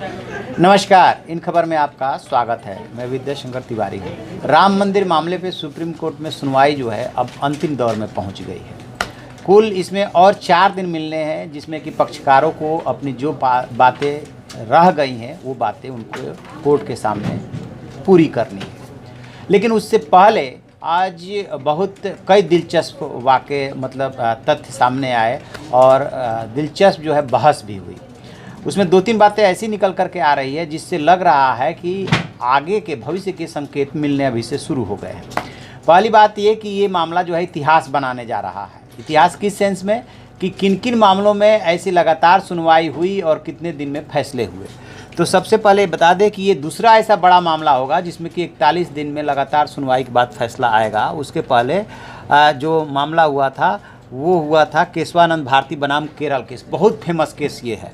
नमस्कार, इन खबर में आपका स्वागत है। मैं विद्याशंकर तिवारी हूँ। राम मंदिर मामले पे सुप्रीम कोर्ट में सुनवाई जो है अब अंतिम दौर में पहुँच गई है। कुल इसमें और 4 दिन मिलने हैं, जिसमें कि पक्षकारों को अपनी जो बातें रह गई हैं वो बातें उनको कोर्ट के सामने पूरी करनी है। लेकिन उससे पहले आज बहुत कई दिलचस्प तथ्य सामने आए और दिलचस्प जो है बहस भी हुई। उसमें 2-3 बातें ऐसी निकल करके आ रही है जिससे लग रहा है कि आगे के भविष्य के संकेत मिलने अभी से शुरू हो गए हैं। पहली बात ये कि ये मामला जो है इतिहास बनाने जा रहा है। इतिहास किस सेंस में कि किन किन मामलों में ऐसी लगातार सुनवाई हुई और कितने दिन में फैसले हुए। तो सबसे पहले बता दें कि ये दूसरा ऐसा बड़ा मामला होगा जिसमें कि 41 दिन में लगातार सुनवाई के बाद फैसला आएगा। उसके पहले जो मामला हुआ था वो हुआ था केशवानंद भारती बनाम केरल केस। बहुत फेमस केस ये है,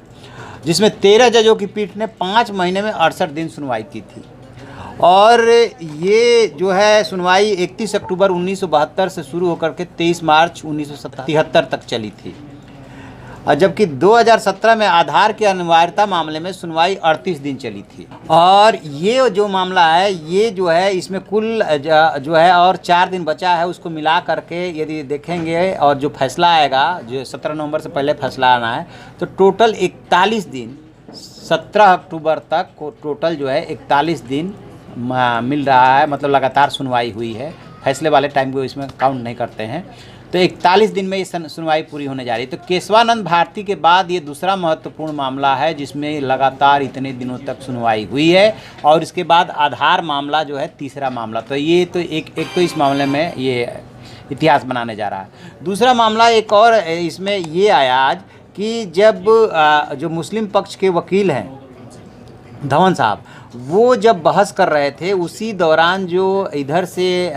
जिसमें 13 जजों की पीठ ने 5 महीने में 68 दिन सुनवाई की थी। और ये जो है सुनवाई 31 अक्टूबर 1972 से शुरू होकर के 23 मार्च 1973 तक चली थी। और जबकि 2017 में आधार की अनिवार्यता मामले में सुनवाई 38 दिन चली थी। और ये जो मामला है ये जो है इसमें कुल जो है और 4 दिन बचा है, उसको मिला करके यदि देखेंगे और जो फैसला आएगा, जो 17 नवंबर से पहले फैसला आना है, तो टोटल 41 दिन 17 अक्टूबर तक को टोटल जो है 41 दिन मिल रहा है। मतलब लगातार सुनवाई हुई है। फैसले वाले टाइम को इसमें काउंट नहीं करते हैं। तो 41 दिन में ये सुनवाई पूरी होने जा रही है। तो केशवानंद भारती के बाद ये दूसरा महत्वपूर्ण मामला है जिसमें लगातार इतने दिनों तक सुनवाई हुई है। और इसके बाद आधार मामला जो है तीसरा मामला। तो ये तो एक तो इस मामले में ये इतिहास बनाने जा रहा है। दूसरा मामला एक और इसमें ये आया आज कि जब जो मुस्लिम पक्ष के वकील हैं धवन साहब, वो जब बहस कर रहे थे, उसी दौरान जो इधर से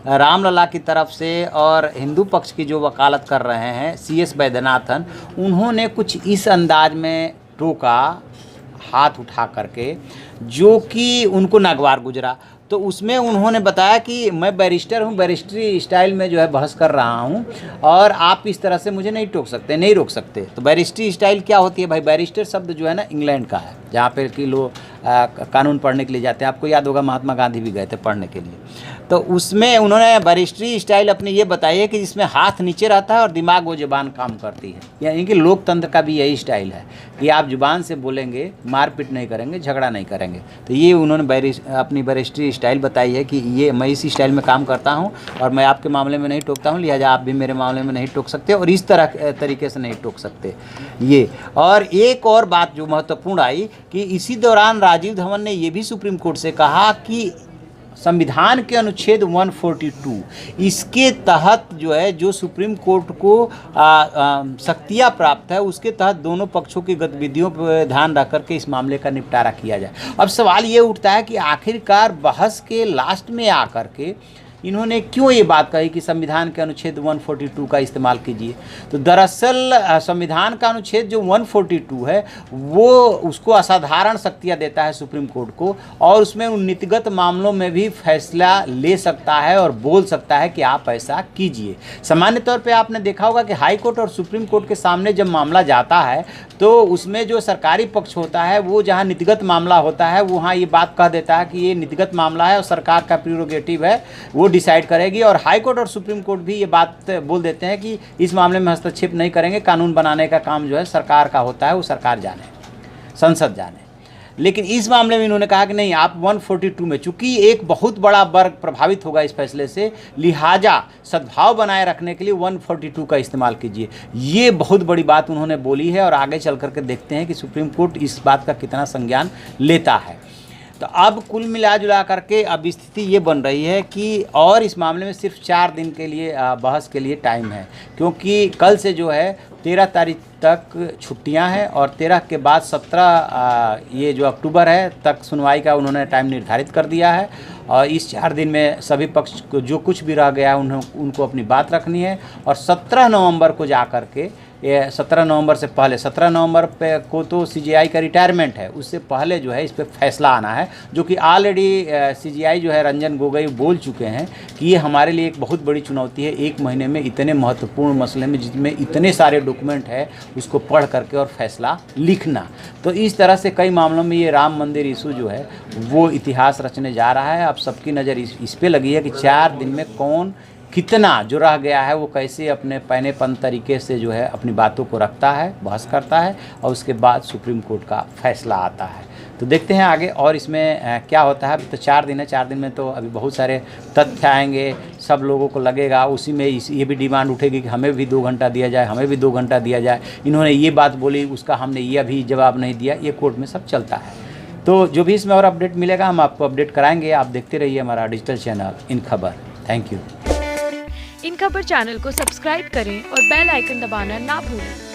रामलला की तरफ से और हिंदू पक्ष की जो वकालत कर रहे हैं CS वैद्यनाथन, उन्होंने कुछ इस अंदाज में टोका हाथ उठा करके, जो कि उनको नागवार गुजरा। तो उसमें उन्होंने बताया कि मैं बैरिस्टर हूँ, बैरिस्ट्री स्टाइल में जो है बहस कर रहा हूँ और आप इस तरह से मुझे नहीं टोक सकते, नहीं रोक सकते। तो बैरिस्ट्री स्टाइल क्या होती है भाई? बैरिस्टर शब्द जो है ना इंग्लैंड का है, जहाँ पे कि लोग कानून पढ़ने के लिए जाते हैं। आपको याद होगा महात्मा गांधी भी गए थे पढ़ने के लिए। तो उसमें उन्होंने बैरिस्ट्री स्टाइल अपनी ये बताई है कि जिसमें हाथ नीचे रहता है और दिमाग वो ज़ुबान काम करती है। यानी कि लोकतंत्र का भी यही स्टाइल है कि आप ज़ुबान से बोलेंगे, मारपीट नहीं करेंगे, झगड़ा नहीं करेंगे। तो ये उन्होंने अपनी बैरिस्ट्री स्टाइल बताई है कि ये मैं इसी स्टाइल में काम करता हूँ और मैं आपके मामले में नहीं टोकता हूँ, लिहाजा आप भी मेरे मामले में नहीं टोक सकते और इस तरीके से नहीं टोक सकते ये। और एक और बात जो महत्वपूर्ण आई कि इसी दौरान राजीव धवन ने ये भी सुप्रीम कोर्ट से कहा कि संविधान के अनुच्छेद 142 इसके तहत जो है जो सुप्रीम कोर्ट को शक्तियाँ प्राप्त है, उसके तहत दोनों पक्षों की गतिविधियों पर ध्यान रख करके इस मामले का निपटारा किया जाए। अब सवाल ये उठता है कि आखिरकार बहस के लास्ट में आकर के इन्होंने क्यों ये बात कही कि संविधान के अनुच्छेद 142 का इस्तेमाल कीजिए। तो दरअसल संविधान का अनुच्छेद जो 142 है वो उसको असाधारण शक्तियाँ देता है सुप्रीम कोर्ट को, और उसमें उन नीतिगत मामलों में भी फैसला ले सकता है और बोल सकता है कि आप ऐसा कीजिए। सामान्य तौर पे आपने देखा होगा कि हाई कोर्ट और सुप्रीम कोर्ट के सामने जब मामला जाता है तो उसमें जो सरकारी पक्ष होता है वो जहाँ नीतिगत मामला होता है वहाँ ये बात कह देता है कि ये नीतिगत मामला है और सरकार का प्रीरोगेटिव है, वो डिसाइड करेगी। और हाई कोर्ट और सुप्रीम कोर्ट भी ये बात बोल देते हैं कि इस मामले में हस्तक्षेप नहीं करेंगे, कानून बनाने का काम जो है सरकार का होता है, वो सरकार जाने, संसद जाने। लेकिन इस मामले में इन्होंने कहा कि नहीं, आप 142 में, चूंकि एक बहुत बड़ा वर्ग प्रभावित होगा इस फैसले से, लिहाजा सद्भाव बनाए रखने के लिए 142 का इस्तेमाल कीजिए। ये बहुत बड़ी बात उन्होंने बोली है और आगे चल करके देखते हैं कि सुप्रीम कोर्ट इस बात का कितना संज्ञान लेता है। तो अब कुल मिला जुला करके अब स्थिति ये बन रही है कि और इस मामले में सिर्फ 4 दिन के लिए बहस के लिए टाइम है, क्योंकि कल से जो है 13 तारीख तक छुट्टियां हैं और 13 के बाद 17 ये जो अक्टूबर है तक सुनवाई का उन्होंने टाइम निर्धारित कर दिया है। और इस 4 दिन में सभी पक्ष को जो कुछ भी रह गया है उनको अपनी बात रखनी है और 17 नवंबर को जा कर के 17 नवंबर से पहले, 17 नवंबर पे को तो सीजीआई का रिटायरमेंट है, उससे पहले जो है इस पर फैसला आना है, जो कि ऑलरेडी सीजीआई जो है रंजन गोगोई बोल चुके हैं कि ये हमारे लिए एक बहुत बड़ी चुनौती है, 1 महीने में इतने महत्वपूर्ण मसले में जिसमें इतने सारे डॉक्यूमेंट है उसको पढ़ करके और फैसला लिखना। तो इस तरह से कई मामलों में ये राम मंदिर इशू जो है वो इतिहास रचने जा रहा है। अब सबकी नज़र इस पे लगी है कि 4 दिन में कौन कितना जो रह गया है वो कैसे अपने पैनेपन तरीके से जो है अपनी बातों को रखता है, बहस करता है और उसके बाद सुप्रीम कोर्ट का फैसला आता है। तो देखते हैं आगे और इसमें क्या होता है। अभी तो 4 दिन है, 4 दिन में तो अभी बहुत सारे तथ्य आएंगे, सब लोगों को लगेगा, उसी में ये भी डिमांड उठेगी कि हमें भी 2 घंटा दिया जाए, हमें भी 2 घंटा दिया जाए, इन्होंने ये बात बोली उसका हमने ये अभी जवाब नहीं दिया, ये कोर्ट में सब चलता है। तो जो भी इसमें और अपडेट मिलेगा हम आपको अपडेट कराएंगे। आप देखते रहिए हमारा डिजिटल चैनल इन खबर। Thank you. इन खबर चैनल को सब्सक्राइब करें और बेल आइकन दबाना ना भूलें।